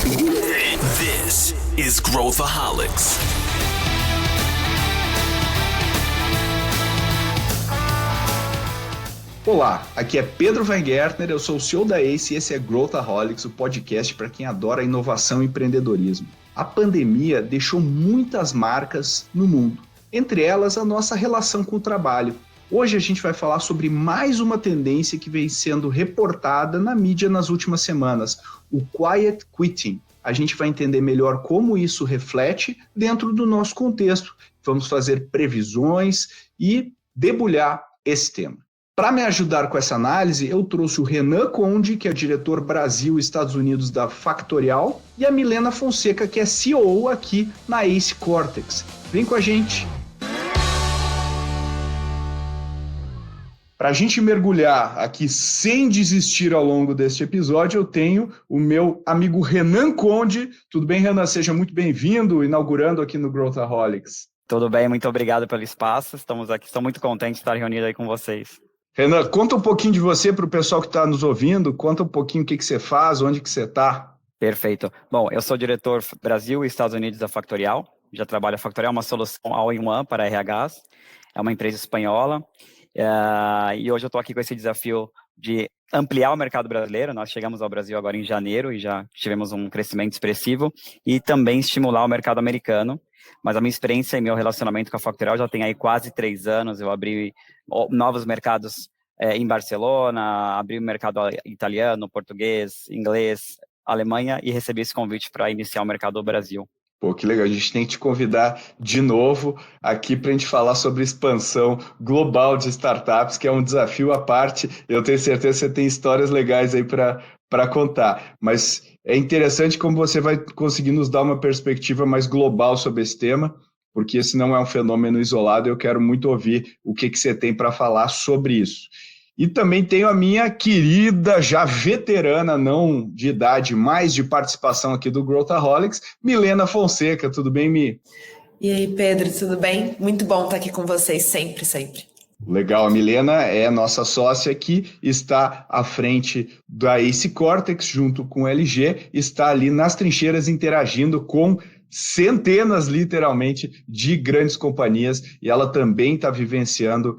This is Growthaholics. Olá, aqui é Pedro Weingärtner, eu sou o CEO da ACE e esse é Growthaholics, o podcast para quem adora inovação e empreendedorismo. A pandemia deixou muitas marcas no mundo, entre elas a nossa relação com o trabalho. Hoje a gente vai falar sobre mais uma tendência que vem sendo reportada na mídia nas últimas semanas, o Quiet Quitting. A gente vai entender melhor como isso reflete dentro do nosso contexto. Vamos fazer previsões e debulhar esse tema. Para me ajudar com essa análise, eu trouxe o Renan Conde, que é diretor Brasil e Estados Unidos da Factorial, e a Milena Fonseca, que é COO aqui na ACE Cortex. Vem com a gente! Para a gente mergulhar aqui sem desistir ao longo deste episódio, eu tenho o meu amigo Renan Conde. Tudo bem, Renan? Seja muito bem-vindo, inaugurando aqui no Growthaholics. Tudo bem, muito obrigado pelo espaço. Estamos aqui, estou muito contente de estar reunido aí com vocês. Renan, conta um pouquinho de você para o pessoal que está nos ouvindo, conta um pouquinho o que você faz, onde que você está. Perfeito. Bom, eu sou diretor Brasil e Estados Unidos da Factorial, já trabalho a Factorial, uma solução all-in-one para RHs, é uma empresa espanhola, e hoje eu estou aqui com esse desafio de ampliar o mercado brasileiro. Nós chegamos ao Brasil agora em janeiro e já tivemos um crescimento expressivo, e também estimular o mercado americano. Mas a minha experiência e meu relacionamento com a Factorial já tem aí quase 3 anos. Eu abri novos mercados em Barcelona, abri o mercado italiano, português, inglês, Alemanha, e recebi esse convite para iniciar o mercado do Brasil. Pô, que legal, a gente tem que te convidar de novo aqui para a gente falar sobre expansão global de startups, que é um desafio à parte. Eu tenho certeza que você tem histórias legais aí para contar, mas é interessante como você vai conseguir nos dar uma perspectiva mais global sobre esse tema, porque esse não é um fenômeno isolado. Eu quero muito ouvir o que você tem para falar sobre isso. E também tenho a minha querida, já veterana, não de idade, mas de participação aqui do Growthaholics, Milena Fonseca. Tudo bem, Mi? E aí, Pedro, tudo bem? Muito bom estar aqui com vocês sempre, sempre. Legal, a Milena é nossa sócia que está à frente da ACE Cortex, junto com o LG, está ali nas trincheiras interagindo com centenas, literalmente, de grandes companhias, e ela também está vivenciando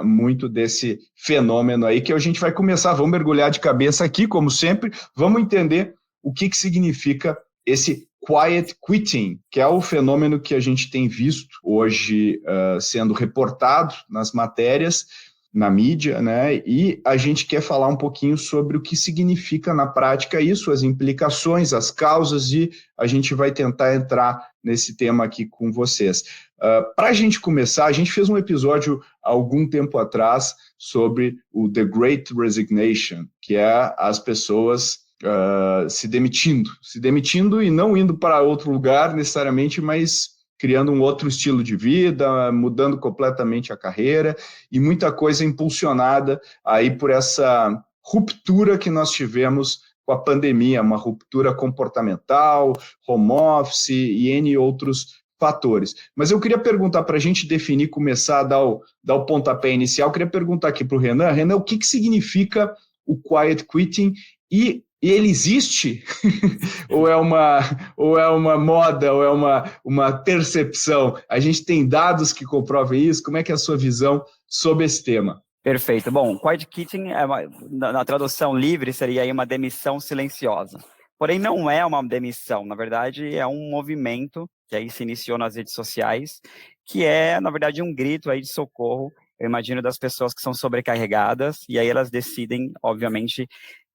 muito desse fenômeno aí, que a gente vai começar, vamos mergulhar de cabeça aqui, como sempre, vamos entender o que significa esse Quiet Quitting, que é o fenômeno que a gente tem visto hoje sendo reportado nas matérias, na mídia, né? E a gente quer falar um pouquinho sobre o que significa na prática isso, as implicações, as causas, e a gente vai tentar entrar nesse tema aqui com vocês. Para a gente começar, a gente fez um episódio há algum tempo atrás sobre o The Great Resignation, que é as pessoas se demitindo e não indo para outro lugar necessariamente, mas criando um outro estilo de vida, mudando completamente a carreira, e muita coisa impulsionada aí por essa ruptura que nós tivemos com a pandemia, uma ruptura comportamental, home office e N outros fatores. Mas eu queria perguntar, para a gente definir, começar a dar o pontapé inicial, eu queria perguntar aqui para o Renan. Renan, o que significa o Quiet Quitting e ele existe? ou é uma moda, ou é uma percepção? A gente tem dados que comprovem isso? Como é que é a sua visão sobre esse tema? Perfeito. Bom, Quiet Quitting, na tradução livre, seria aí uma demissão silenciosa. Porém, não é uma demissão. Na verdade, é um movimento que aí se iniciou nas redes sociais, que é, na verdade, um grito aí de socorro, eu imagino, das pessoas que são sobrecarregadas, e aí elas decidem, obviamente,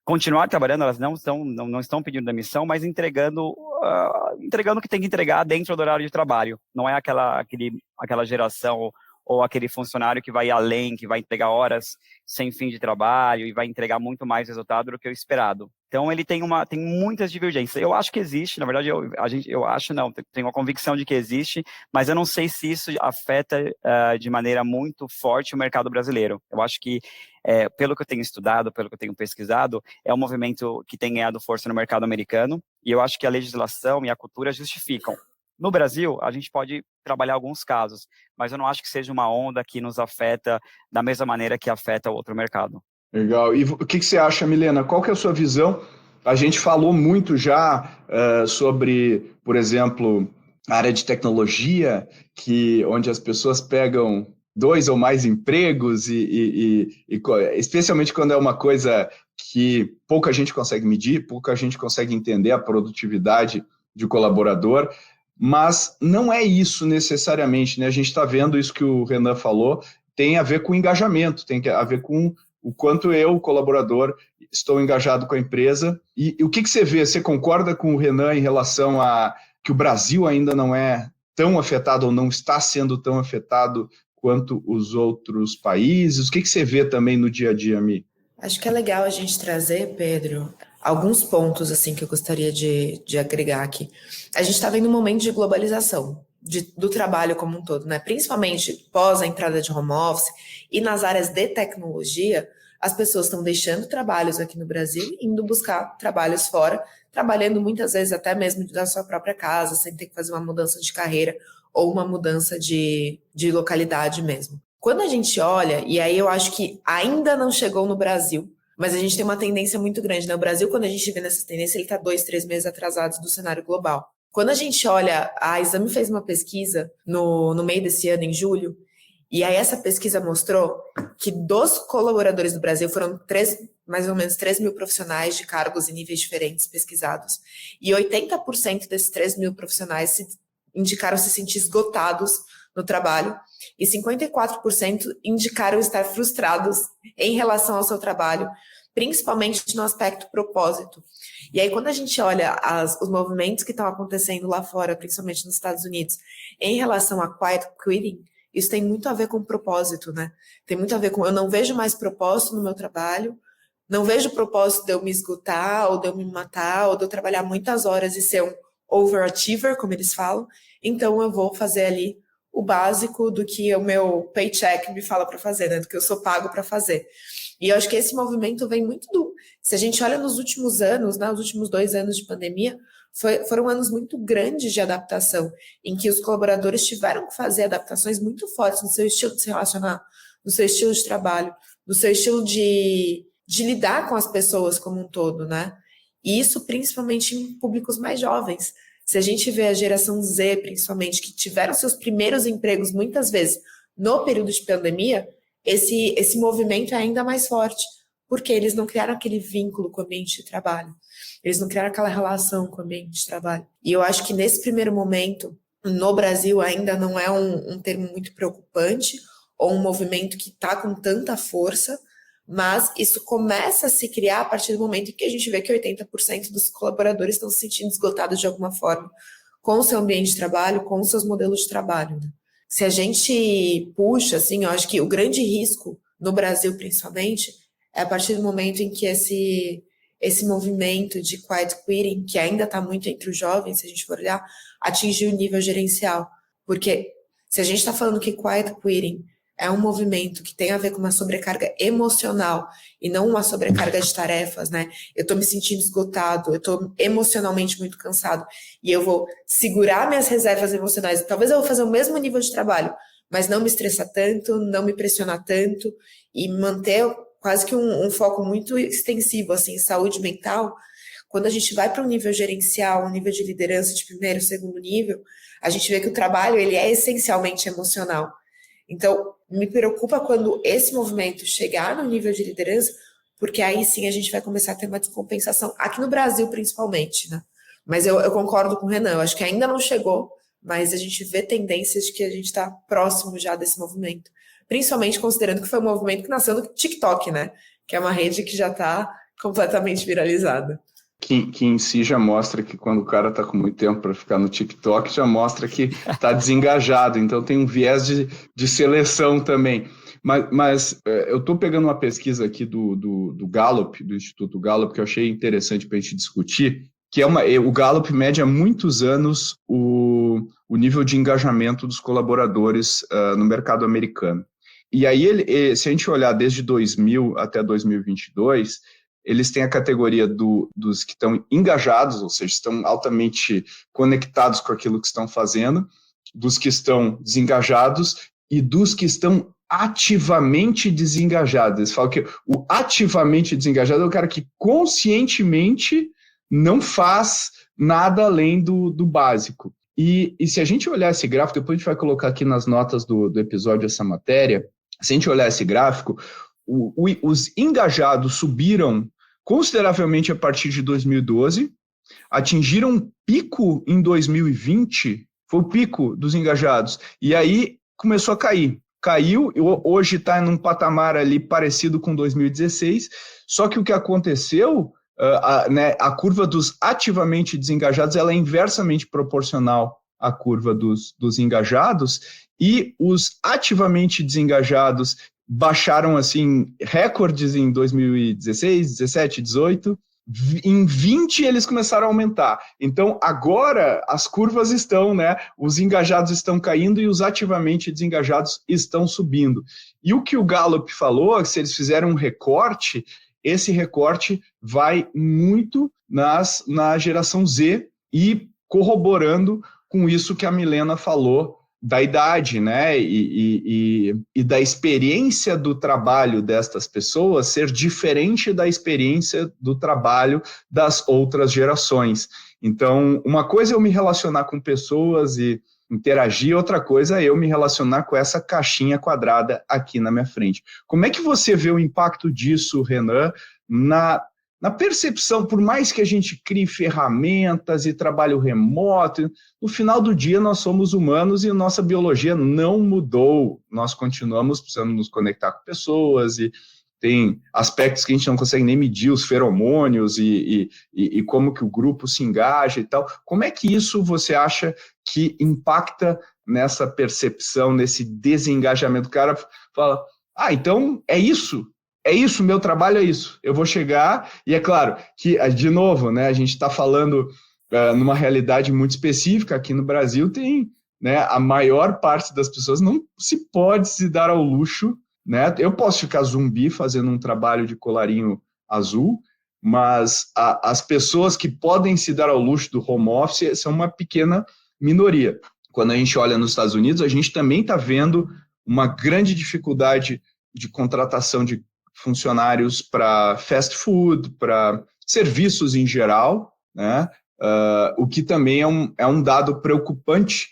continuar trabalhando. Elas não estão pedindo demissão, mas entregando o que tem que entregar dentro do horário de trabalho. Não é aquela geração ou aquele funcionário que vai além, que vai entregar horas sem fim de trabalho e vai entregar muito mais resultado do que o esperado. Então, ele tem muitas divergências. Eu acho que existe, na verdade, tenho a convicção de que existe, mas eu não sei se isso afeta de maneira muito forte o mercado brasileiro. Eu acho que, pelo que eu tenho estudado, pelo que eu tenho pesquisado, é um movimento que tem ganhado força no mercado americano, e eu acho que a legislação e a cultura justificam. No Brasil, a gente pode trabalhar alguns casos, mas eu não acho que seja uma onda que nos afeta da mesma maneira que afeta o outro mercado. Legal. E o que você acha, Milena? Qual que é a sua visão A gente falou muito já sobre, por exemplo, a área de tecnologia, onde as pessoas pegam 2 ou mais empregos, especialmente quando é uma coisa que pouca gente consegue medir, pouca gente consegue entender a produtividade de colaborador, mas não é isso necessariamente, né? A gente está vendo isso que o Renan falou, tem a ver com engajamento, tem a ver com o quanto eu, colaborador, estou engajado com a empresa. E o que você vê? Você concorda com o Renan em relação a que o Brasil ainda não é tão afetado ou não está sendo tão afetado quanto os outros países? O que você vê também no dia a dia, Mi? Acho que é legal a gente trazer, Pedro, alguns pontos assim que eu gostaria de agregar aqui. A gente está vendo um momento de globalização do trabalho como um todo, né? Principalmente pós a entrada de home office e nas áreas de tecnologia, as pessoas estão deixando trabalhos aqui no Brasil e indo buscar trabalhos fora, trabalhando muitas vezes até mesmo da sua própria casa, sem ter que fazer uma mudança de carreira ou uma mudança de localidade mesmo. Quando a gente olha, e aí eu acho que ainda não chegou no Brasil, mas a gente tem uma tendência muito grande, né? O Brasil, quando a gente vê nessa tendência, ele está 2, 3 meses atrasado do cenário global. Quando a gente olha, a Exame fez uma pesquisa no meio desse ano, em julho, e aí essa pesquisa mostrou que dos colaboradores do Brasil foram mais ou menos 3 mil profissionais de cargos e níveis diferentes pesquisados. E 80% desses 3 mil profissionais indicaram se sentir esgotados no trabalho e 54% indicaram estar frustrados em relação ao seu trabalho, principalmente no aspecto propósito. E aí, quando a gente olha os movimentos que estão acontecendo lá fora, principalmente nos Estados Unidos, em relação a quiet quitting, isso tem muito a ver com propósito, né? Tem muito a ver com eu não vejo mais propósito no meu trabalho, não vejo propósito de eu me esgotar, ou de eu me matar, ou de eu trabalhar muitas horas e ser um overachiever, como eles falam, então eu vou fazer ali o básico do que o meu paycheck me fala para fazer, né? Do que eu sou pago para fazer. E eu acho que esse movimento vem muito se a gente olha nos últimos anos, né, os últimos 2 anos de pandemia, foram anos muito grandes de adaptação, em que os colaboradores tiveram que fazer adaptações muito fortes no seu estilo de se relacionar, no seu estilo de trabalho, no seu estilo de lidar com as pessoas como um todo, né? E isso principalmente em públicos mais jovens. Se a gente vê a geração Z, principalmente, que tiveram seus primeiros empregos muitas vezes no período de pandemia, esse movimento é ainda mais forte, porque eles não criaram aquele vínculo com o ambiente de trabalho, eles não criaram aquela relação com o ambiente de trabalho. E eu acho que nesse primeiro momento, no Brasil, ainda não é um termo muito preocupante, ou um movimento que está com tanta força, mas isso começa a se criar a partir do momento em que a gente vê que 80% dos colaboradores estão se sentindo esgotados de alguma forma com o seu ambiente de trabalho, com os seus modelos de trabalho. Né? Se a gente puxa, assim, eu acho que o grande risco, no Brasil principalmente, é a partir do momento em que esse movimento de quiet quitting, que ainda está muito entre os jovens, se a gente for olhar, atingir o nível gerencial. Porque se a gente está falando que quiet quitting é um movimento que tem a ver com uma sobrecarga emocional e não uma sobrecarga de tarefas, né? Eu estou me sentindo esgotado, eu estou emocionalmente muito cansado e eu vou segurar minhas reservas emocionais. Talvez eu vou fazer o mesmo nível de trabalho, mas não me estressar tanto, não me pressionar tanto e manter quase que um foco muito extensivo, assim, em saúde mental. Quando a gente vai para um nível gerencial, um nível de liderança de primeiro, segundo nível, a gente vê que o trabalho ele é essencialmente emocional. Então, me preocupa quando esse movimento chegar no nível de liderança, porque aí sim a gente vai começar a ter uma descompensação, aqui no Brasil principalmente, né? Mas eu concordo com o Renan, eu acho que ainda não chegou, mas a gente vê tendências de que a gente está próximo já desse movimento. Principalmente considerando que foi um movimento que nasceu no TikTok, né? Que é uma rede que já está completamente viralizada. Que em si já mostra que quando o cara está com muito tempo para ficar no TikTok, já mostra que está desengajado. Então tem um viés de seleção também. Mas eu estou pegando uma pesquisa aqui do Gallup, do Instituto Gallup, que eu achei interessante para a gente discutir, que o Gallup mede há muitos anos o nível de engajamento dos colaboradores no mercado americano. E aí, se a gente olhar desde 2000 até 2022, eles têm a categoria dos que estão engajados, ou seja, estão altamente conectados com aquilo que estão fazendo, dos que estão desengajados e dos que estão ativamente desengajados. Eles falam que o ativamente desengajado é o cara que conscientemente não faz nada além do básico. E se a gente olhar esse gráfico, depois a gente vai colocar aqui nas notas do episódio essa matéria, se a gente olhar esse gráfico, os engajados subiram consideravelmente a partir de 2012, atingiram um pico em 2020, foi o pico dos engajados, e aí começou a cair. Caiu, hoje está num patamar ali parecido com 2016, só que o que aconteceu, a curva dos ativamente desengajados, ela é inversamente proporcional à curva dos engajados, e os ativamente desengajados baixaram assim recordes em 2016, 17, 18, em 20 eles começaram a aumentar. Então agora as curvas estão, né? Os engajados estão caindo e os ativamente desengajados estão subindo. E o que o Gallup falou, se eles fizerem um recorte, esse recorte vai muito na geração Z e corroborando com isso que a Milena falou da idade, né, e da experiência do trabalho destas pessoas ser diferente da experiência do trabalho das outras gerações. Então, uma coisa é eu me relacionar com pessoas e interagir, outra coisa é eu me relacionar com essa caixinha quadrada aqui na minha frente. Como é que você vê o impacto disso, Renan, na percepção, por mais que a gente crie ferramentas e trabalho remoto, no final do dia nós somos humanos e nossa biologia não mudou. Nós continuamos precisando nos conectar com pessoas e tem aspectos que a gente não consegue nem medir, os feromônios e como que o grupo se engaja e tal. Como é que isso você acha que impacta nessa percepção, nesse desengajamento? O cara fala, então é isso. É isso, meu trabalho é isso. Eu vou chegar, e é claro que, de novo, né, a gente está falando numa realidade muito específica. Aqui no Brasil tem, né, a maior parte das pessoas não se pode se dar ao luxo, né? Eu posso ficar zumbi fazendo um trabalho de colarinho azul, mas as pessoas que podem se dar ao luxo do home office são uma pequena minoria. Quando a gente olha nos Estados Unidos, a gente também está vendo uma grande dificuldade de contratação de funcionários para fast food, para serviços em geral, né? O que também é um dado preocupante,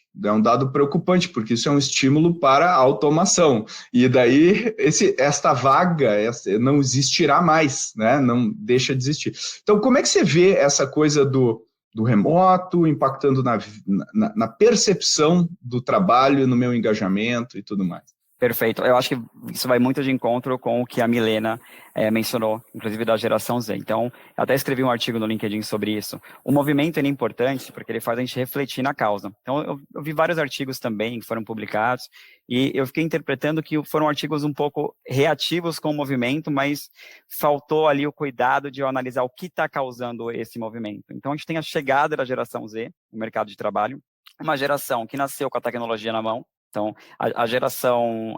porque isso é um estímulo para a automação. E daí esta vaga não existirá mais, né? Não deixa de existir. Então, como é que você vê essa coisa do remoto impactando na percepção do trabalho, no meu engajamento e tudo mais? Perfeito. Eu acho que isso vai muito de encontro com o que a Milena mencionou, inclusive da geração Z. Então, eu até escrevi um artigo no LinkedIn sobre isso. O movimento é importante porque ele faz a gente refletir na causa. Então, eu vi vários artigos também que foram publicados e eu fiquei interpretando que foram artigos um pouco reativos com o movimento, mas faltou ali o cuidado de eu analisar o que está causando esse movimento. Então, a gente tem a chegada da geração Z no mercado de trabalho, uma geração que nasceu com a tecnologia na mão. Então, a geração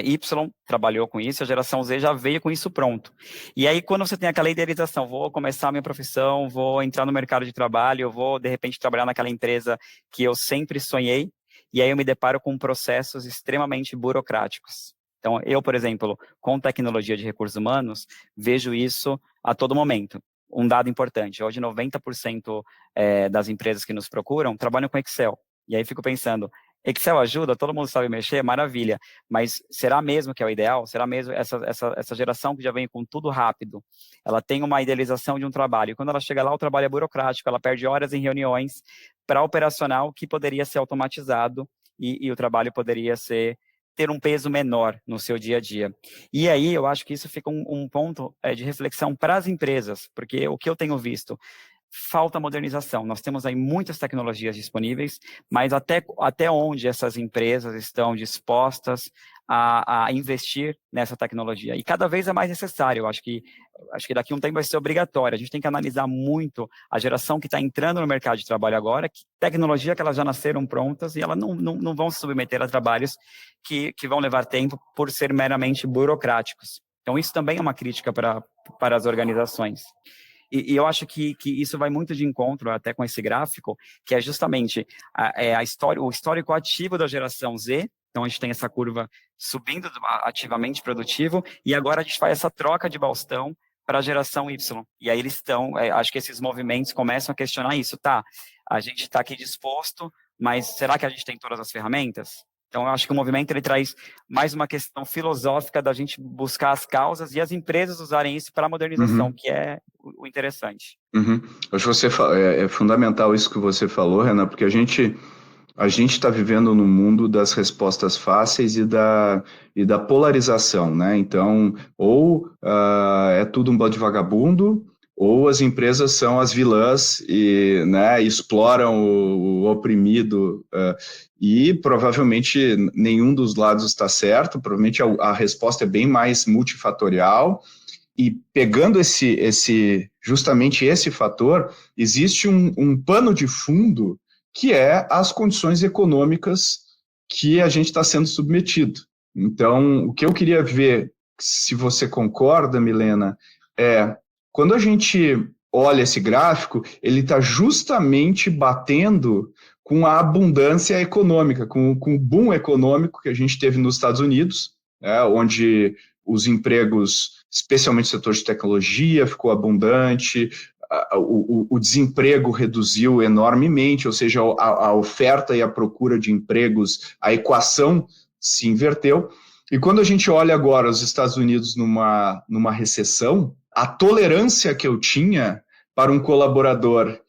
Y trabalhou com isso, a geração Z já veio com isso pronto. E aí, quando você tem aquela idealização, vou começar a minha profissão, vou entrar no mercado de trabalho, eu vou, de repente, trabalhar naquela empresa que eu sempre sonhei, e aí eu me deparo com processos extremamente burocráticos. Então, eu, por exemplo, com tecnologia de recursos humanos, vejo isso a todo momento. Um dado importante, hoje 90% das empresas que nos procuram trabalham com Excel. E aí fico pensando, Excel ajuda, todo mundo sabe mexer, maravilha, mas será mesmo que é o ideal? Será mesmo essa geração que já vem com tudo rápido? Ela tem uma idealização de um trabalho, e quando ela chega lá, o trabalho é burocrático, ela perde horas em reuniões para operacional que poderia ser automatizado e o trabalho poderia ter um peso menor no seu dia a dia. E aí eu acho que isso fica um ponto de reflexão para as empresas, porque o que eu tenho visto, falta modernização. Nós temos aí muitas tecnologias disponíveis, mas até onde essas empresas estão dispostas a investir nessa tecnologia? E cada vez é mais necessário. Eu acho que daqui a um tempo vai ser obrigatório. A gente tem que analisar muito a geração que está entrando no mercado de trabalho agora, que tecnologia que elas já nasceram prontas e elas não vão se submeter a trabalhos que vão levar tempo por ser meramente burocráticos. Então, isso também é uma crítica para as organizações. E eu acho que isso vai muito de encontro até com esse gráfico, que é justamente o histórico ativo da geração Z. Então, a gente tem essa curva subindo ativamente produtivo, e agora a gente faz essa troca de bastão para a geração Y. E aí eles estão, acho que esses movimentos começam a questionar isso, tá? A gente está aqui disposto, mas será que a gente tem todas as ferramentas? Então, eu acho que o movimento ele traz mais uma questão filosófica da gente buscar as causas e as empresas usarem isso para a modernização, que é o interessante. Acho que é fundamental isso que você falou, Renan, porque a gente está vivendo no mundo das respostas fáceis e da polarização, né? Então, ou é tudo um bando de vagabundo, ou as empresas são as vilãs e, né, exploram o oprimido, e provavelmente nenhum dos lados está certo, provavelmente a resposta é bem mais multifatorial, e pegando justamente esse fator, existe um pano de fundo que é as condições econômicas que a gente está sendo submetido. Então, o que eu queria ver, se você concorda, Milena, quando a gente olha esse gráfico, ele está justamente batendo com a abundância econômica, com o boom econômico que a gente teve nos Estados Unidos, onde os empregos, especialmente no setor de tecnologia, ficou abundante, o desemprego reduziu enormemente, ou seja, a oferta e a procura de empregos, a equação se inverteu. E quando a gente olha agora os Estados Unidos numa recessão, a tolerância que eu tinha para um colaborador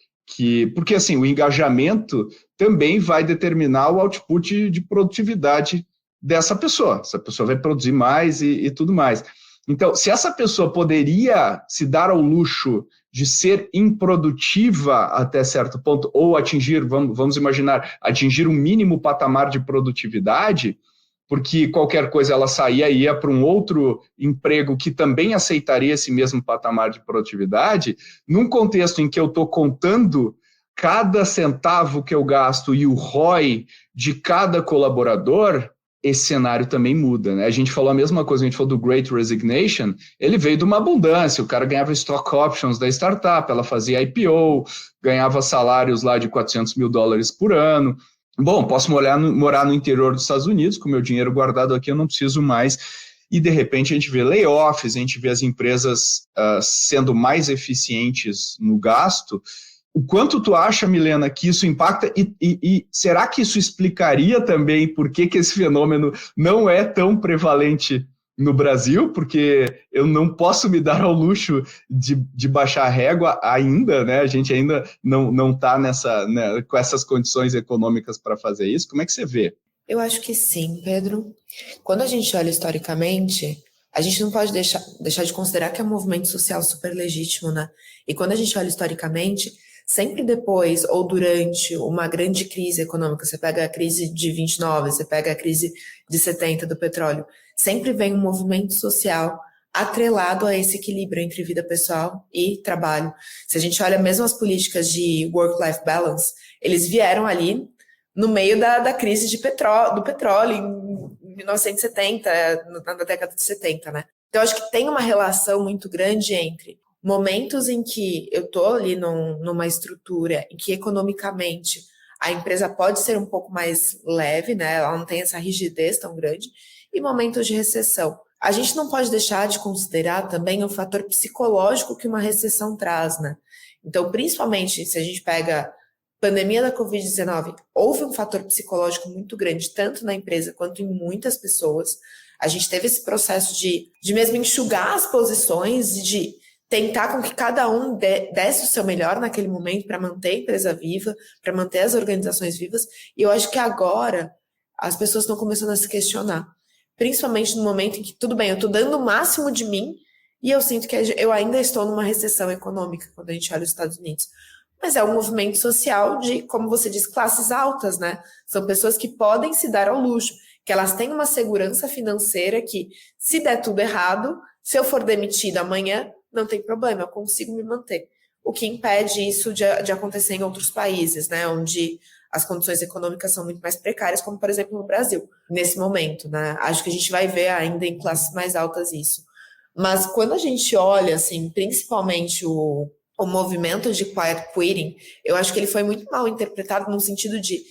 porque assim, o engajamento também vai determinar o output de produtividade dessa pessoa. Essa pessoa vai produzir mais e tudo mais. Então, se essa pessoa poderia se dar ao luxo de ser improdutiva até certo ponto, ou atingir, vamos imaginar, atingir um mínimo patamar de produtividade, porque qualquer coisa ela saía e ia para um outro emprego que também aceitaria esse mesmo patamar de produtividade, num contexto em que eu estou contando cada centavo que eu gasto e o ROI de cada colaborador, esse cenário também muda, né? A gente falou a mesma coisa, a gente falou do Great Resignation, ele veio de uma abundância, o cara ganhava stock options da startup, ela fazia IPO, ganhava salários lá de $400 mil por ano. Bom, posso morar no interior dos Estados Unidos, com meu dinheiro guardado aqui, eu não preciso mais. E, de repente, a gente vê layoffs, a gente vê as empresas sendo mais eficientes no gasto. O quanto tu acha, Milena, que isso impacta? E será que isso explicaria também por que esse fenômeno não é tão prevalente no Brasil? Porque eu não posso me dar ao luxo de baixar a régua ainda, né? A gente ainda não está né, com essas condições econômicas para fazer isso. Como é que você vê? Eu acho que sim, Pedro. Quando a gente olha historicamente, a gente não pode deixar de considerar que é um movimento social super legítimo, né? E quando a gente olha historicamente, sempre depois ou durante uma grande crise econômica, você pega a crise de 29, você pega a crise de 70 do petróleo, sempre vem um movimento social atrelado a esse equilíbrio entre vida pessoal e trabalho. Se a gente olha mesmo as políticas de work-life balance, eles vieram ali no meio da crise do petróleo em 1970, na década de 70, né? Então, acho que tem uma relação muito grande entre momentos em que eu estou ali numa estrutura em que economicamente a empresa pode ser um pouco mais leve, né? Ela não tem essa rigidez tão grande, e momentos de recessão. A gente não pode deixar de considerar também o fator psicológico que uma recessão traz, né? Então, principalmente se a gente pega a pandemia da Covid-19, houve um fator psicológico muito grande, tanto na empresa quanto em muitas pessoas. A gente teve esse processo de mesmo enxugar as posições e de tentar com que cada um desse o seu melhor naquele momento para manter a empresa viva, para manter as organizações vivas. E eu acho que agora as pessoas estão começando a se questionar. Principalmente no momento em que, tudo bem, eu estou dando o máximo de mim e eu sinto que eu ainda estou numa recessão econômica quando a gente olha os Estados Unidos. Mas é um movimento social de, como você diz, classes altas, né? São pessoas que podem se dar ao luxo, que elas têm uma segurança financeira que, se der tudo errado, se eu for demitida amanhã, não tem problema, eu consigo me manter. O que impede isso de acontecer em outros países, né? Onde as condições econômicas são muito mais precárias, como, por exemplo, no Brasil, nesse momento, né? Acho que a gente vai ver ainda em classes mais altas isso. Mas quando a gente olha, assim, principalmente o movimento de quiet quitting, eu acho que ele foi muito mal interpretado no sentido de,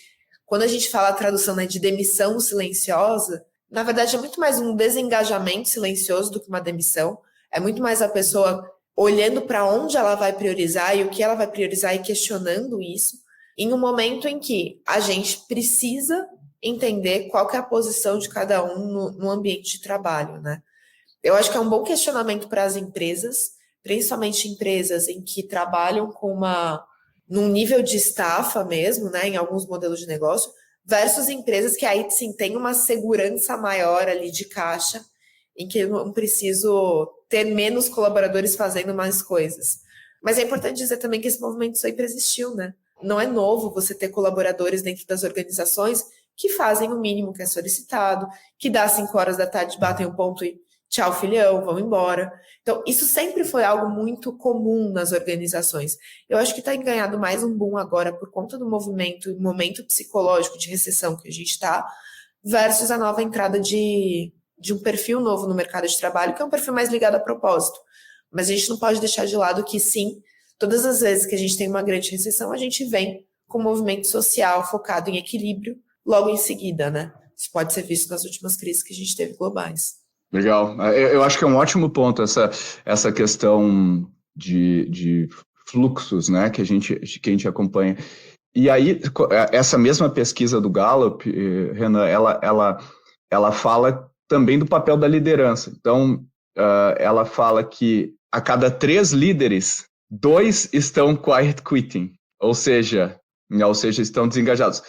quando a gente fala a tradução, né, de demissão silenciosa, na verdade é muito mais um desengajamento silencioso do que uma demissão. É muito mais a pessoa olhando para onde ela vai priorizar e o que ela vai priorizar e questionando isso, em um momento em que a gente precisa entender qual que é a posição de cada um no ambiente de trabalho, né? Eu acho que é um bom questionamento para as empresas, principalmente empresas em que trabalham num nível de estafa mesmo, né, em alguns modelos de negócio, versus empresas que aí sim têm uma segurança maior ali de caixa, em que eu não preciso ter menos colaboradores fazendo mais coisas. Mas é importante dizer também que esse movimento sempre existiu, né? Não é novo você ter colaboradores dentro das organizações que fazem o mínimo que é solicitado, que dá 5 horas da tarde, batem o ponto e tchau, filhão, vão embora. Então, isso sempre foi algo muito comum nas organizações. Eu acho que está ganhando mais um boom agora por conta do movimento e momento psicológico de recessão que a gente está, versus a nova entrada de um perfil novo no mercado de trabalho, que é um perfil mais ligado a propósito. Mas a gente não pode deixar de lado que, sim, todas as vezes que a gente tem uma grande recessão, a gente vem com um movimento social focado em equilíbrio logo em seguida, né? Isso pode ser visto nas últimas crises que a gente teve globais. Legal. Eu acho que é um ótimo ponto essa questão de fluxos, né, que a gente acompanha. E aí, essa mesma pesquisa do Gallup, Renan, ela fala também do papel da liderança. Então, ela fala que a cada 3 líderes, 2 estão quiet quitting, ou seja, estão desengajados.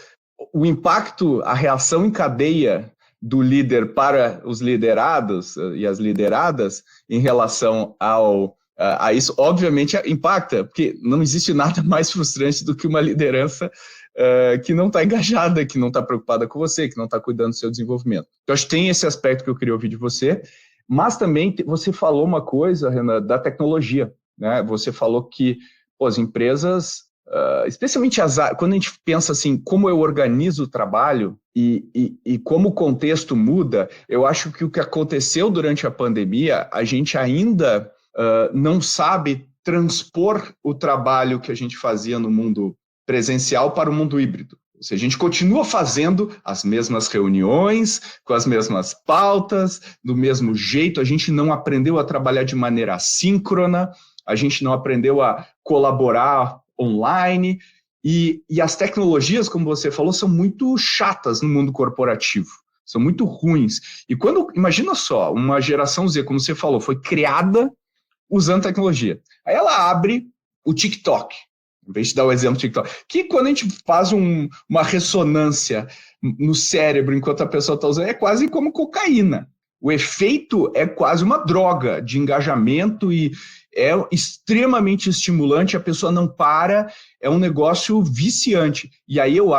O impacto, a reação em cadeia do líder para os liderados e as lideradas em relação a isso, obviamente, impacta, porque não existe nada mais frustrante do que uma liderança que não está engajada, que não está preocupada com você, que não está cuidando do seu desenvolvimento. Então, acho que tem esse aspecto que eu queria ouvir de você, mas também você falou uma coisa, Renan, da tecnologia, né? Você falou que as empresas, especialmente quando a gente pensa assim, como eu organizo o trabalho e como o contexto muda, eu acho que o que aconteceu durante a pandemia, a gente ainda não sabe transpor o trabalho que a gente fazia no mundo presencial para o mundo híbrido. Ou seja, a gente continua fazendo as mesmas reuniões, com as mesmas pautas, do mesmo jeito, a gente não aprendeu a trabalhar de maneira assíncrona, a gente não aprendeu a colaborar online, e as tecnologias, como você falou, são muito chatas no mundo corporativo, são muito ruins. E imagina só, uma geração Z, como você falou, foi criada usando tecnologia. Aí ela abre o TikTok, em vez de dar o exemplo do TikTok, que quando a gente faz uma ressonância no cérebro enquanto a pessoa está usando, é quase como cocaína. O efeito é quase uma droga de engajamento e é extremamente estimulante, a pessoa não para, é um negócio viciante. E aí eu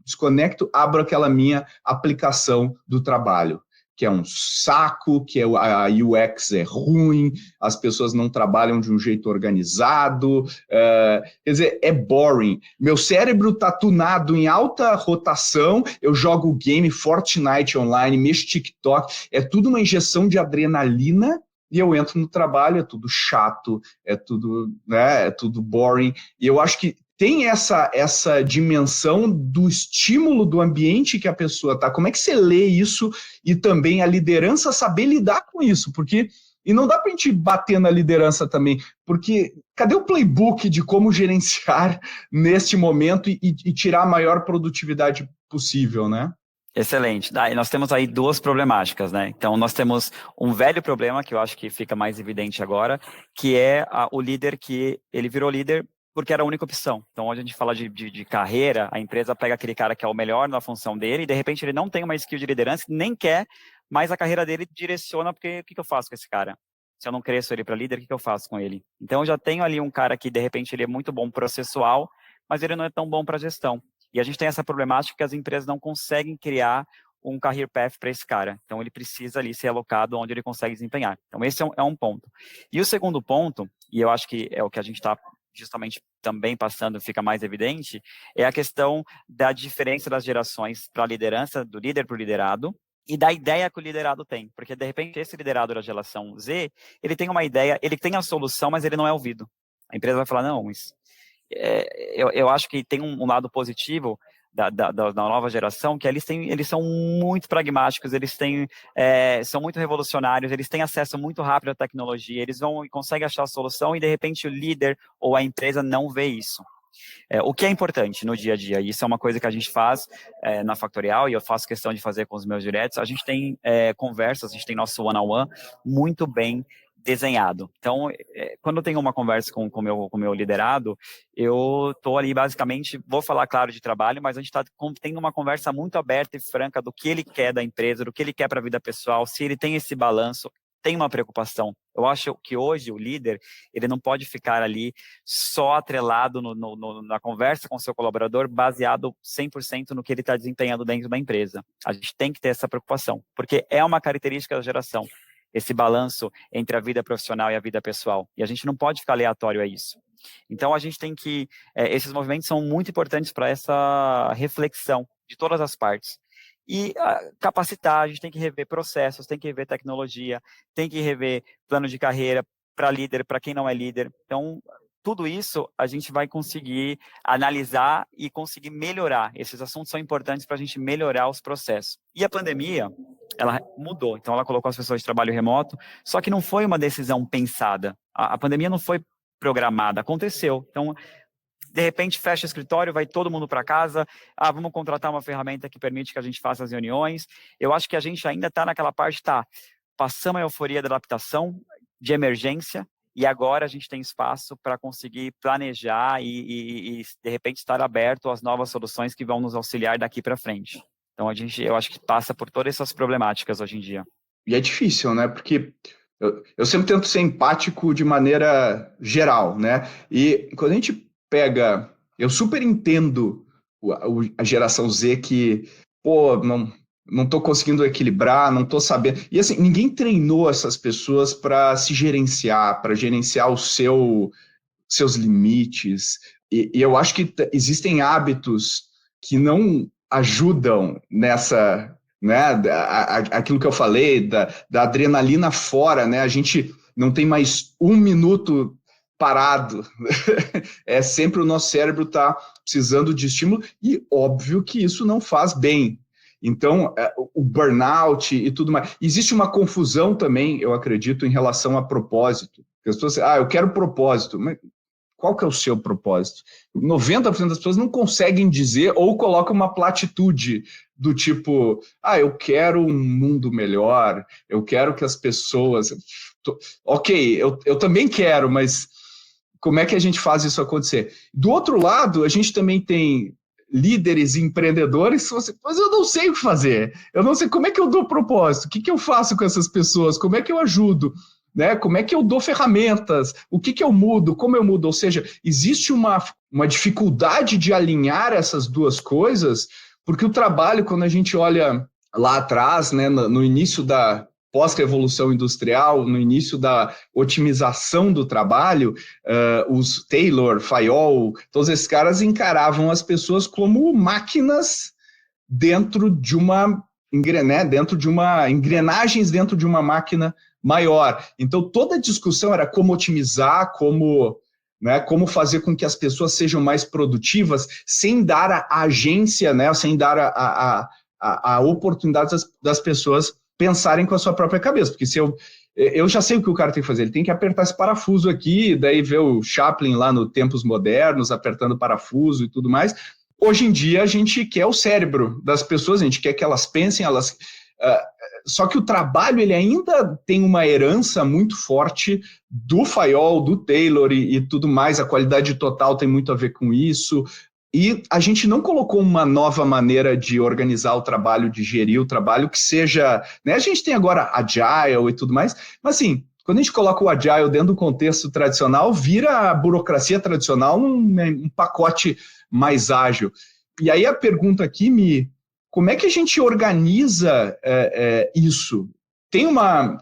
desconecto, abro aquela minha aplicação do trabalho, que é um saco, que a UX é ruim, as pessoas não trabalham de um jeito organizado, quer dizer, é boring. Meu cérebro está tunado em alta rotação, eu jogo game Fortnite online, mexo TikTok, é tudo uma injeção de adrenalina, e eu entro no trabalho, é tudo chato, é tudo boring, e eu acho que tem essa dimensão do estímulo do ambiente que a pessoa está. Como é que você lê isso e também a liderança saber lidar com isso? E não dá para a gente bater na liderança também, porque cadê o playbook de como gerenciar neste momento e tirar a maior produtividade possível, né? Excelente. E nós temos aí 2 problemáticas, né? Então, nós temos um velho problema, que eu acho que fica mais evidente agora, que é o líder que ele virou líder porque era a única opção. Então, onde a gente fala de carreira, a empresa pega aquele cara que é o melhor na função dele e, de repente, ele não tem uma skill de liderança, nem quer, mas a carreira dele direciona, porque o que eu faço com esse cara? Se eu não cresço ele para líder, o que eu faço com ele? Então, eu já tenho ali um cara que, de repente, ele é muito bom processual, mas ele não é tão bom para gestão. E a gente tem essa problemática que as empresas não conseguem criar um career path para esse cara. Então, ele precisa ali ser alocado onde ele consegue desempenhar. Então, esse é um ponto. E o segundo ponto, e eu acho que é o que a gente está justamente também passando, fica mais evidente, é a questão da diferença das gerações para a liderança, do líder para o liderado, e da ideia que o liderado tem. Porque, de repente, esse liderado da geração Z, ele tem uma ideia, ele tem a solução, mas ele não é ouvido. A empresa vai falar, não, eu acho que tem um lado positivo, da nova geração, que eles são muito pragmáticos, são muito revolucionários, eles têm acesso muito rápido à tecnologia, eles vão e conseguem achar a solução e, de repente, o líder ou a empresa não vê isso. O que é importante no dia a dia, e isso é uma coisa que a gente faz na Factorial, e eu faço questão de fazer com os meus diretos, a gente tem conversas, a gente tem nosso one-on-one muito bem desenhado. Então, quando eu tenho uma conversa com o meu liderado, eu estou ali basicamente, vou falar, claro, de trabalho, mas a gente está tendo uma conversa muito aberta e franca do que ele quer da empresa, do que ele quer para a vida pessoal, se ele tem esse balanço, tem uma preocupação. Eu acho que hoje o líder, ele não pode ficar ali só atrelado na conversa com o seu colaborador, baseado 100% no que ele está desempenhando dentro da empresa. A gente tem que ter essa preocupação, porque é uma característica da geração, esse balanço entre a vida profissional e a vida pessoal. E a gente não pode ficar aleatório a isso. Então, a gente tem que... esses movimentos são muito importantes para essa reflexão de todas as partes. E capacitar, a gente tem que rever processos, tem que rever tecnologia, tem que rever plano de carreira para líder, para quem não é líder. Então, tudo isso a gente vai conseguir analisar e conseguir melhorar. Esses assuntos são importantes para a gente melhorar os processos. E a pandemia, ela mudou. Então, ela colocou as pessoas de trabalho remoto, só que não foi uma decisão pensada. A pandemia não foi programada, aconteceu. Então, de repente, fecha o escritório, vai todo mundo para casa, vamos contratar uma ferramenta que permite que a gente faça as reuniões. Eu acho que a gente ainda está naquela parte, passamos a euforia da adaptação, de emergência, e agora a gente tem espaço para conseguir planejar e, de repente, estar aberto às novas soluções que vão nos auxiliar daqui para frente. Então, eu acho que passa por todas essas problemáticas hoje em dia. E é difícil, né? Porque eu sempre tento ser empático de maneira geral, né? E quando a gente pega... Eu super entendo a geração Z que, não estou conseguindo equilibrar, não estou sabendo... E assim, ninguém treinou essas pessoas para se gerenciar, para gerenciar seus limites. E eu acho que existem hábitos que não ajudam nessa... né, aquilo que eu falei, da adrenalina fora, né? A gente não tem mais um minuto parado. É sempre o nosso cérebro está precisando de estímulo e óbvio que isso não faz bem. Então, o burnout e tudo mais. Existe uma confusão também, eu acredito, em relação a propósito. As pessoas dizem, eu quero propósito. Mas qual que é o seu propósito? 90% das pessoas não conseguem dizer ou colocam uma platitude do tipo, eu quero um mundo melhor, eu quero que as pessoas... Ok, eu também quero, mas como é que a gente faz isso acontecer? Do outro lado, a gente também tem líderes e empreendedores, mas eu não sei o que fazer, eu não sei como é que eu dou propósito, o que eu faço com essas pessoas, como é que eu ajudo, né? Como é que eu dou ferramentas, o que eu mudo, como eu mudo, ou seja, existe uma dificuldade de alinhar essas duas coisas, porque o trabalho, quando a gente olha lá atrás, né, no início da pós-revolução industrial, no início da otimização do trabalho, os Taylor, Fayol, todos esses caras encaravam as pessoas como máquinas dentro de uma engrenagens dentro de uma máquina maior. Então, toda a discussão era como otimizar, como fazer com que as pessoas sejam mais produtivas, sem dar a agência, né, sem dar a oportunidade das pessoas pensarem com a sua própria cabeça, porque se eu já sei o que o cara tem que fazer, ele tem que apertar esse parafuso aqui, daí ver o Chaplin lá no Tempos Modernos, apertando parafuso e tudo mais. Hoje em dia, a gente quer o cérebro das pessoas, a gente quer que elas pensem, só que o trabalho ele ainda tem uma herança muito forte do Fayol, do Taylor e tudo mais, a qualidade total tem muito a ver com isso, e a gente não colocou uma nova maneira de organizar o trabalho, de gerir o trabalho, que seja... né, a gente tem agora Agile e tudo mais, mas assim, quando a gente coloca o Agile dentro do contexto tradicional, vira a burocracia tradicional um pacote mais ágil. E aí a pergunta aqui, como é que a gente organiza isso?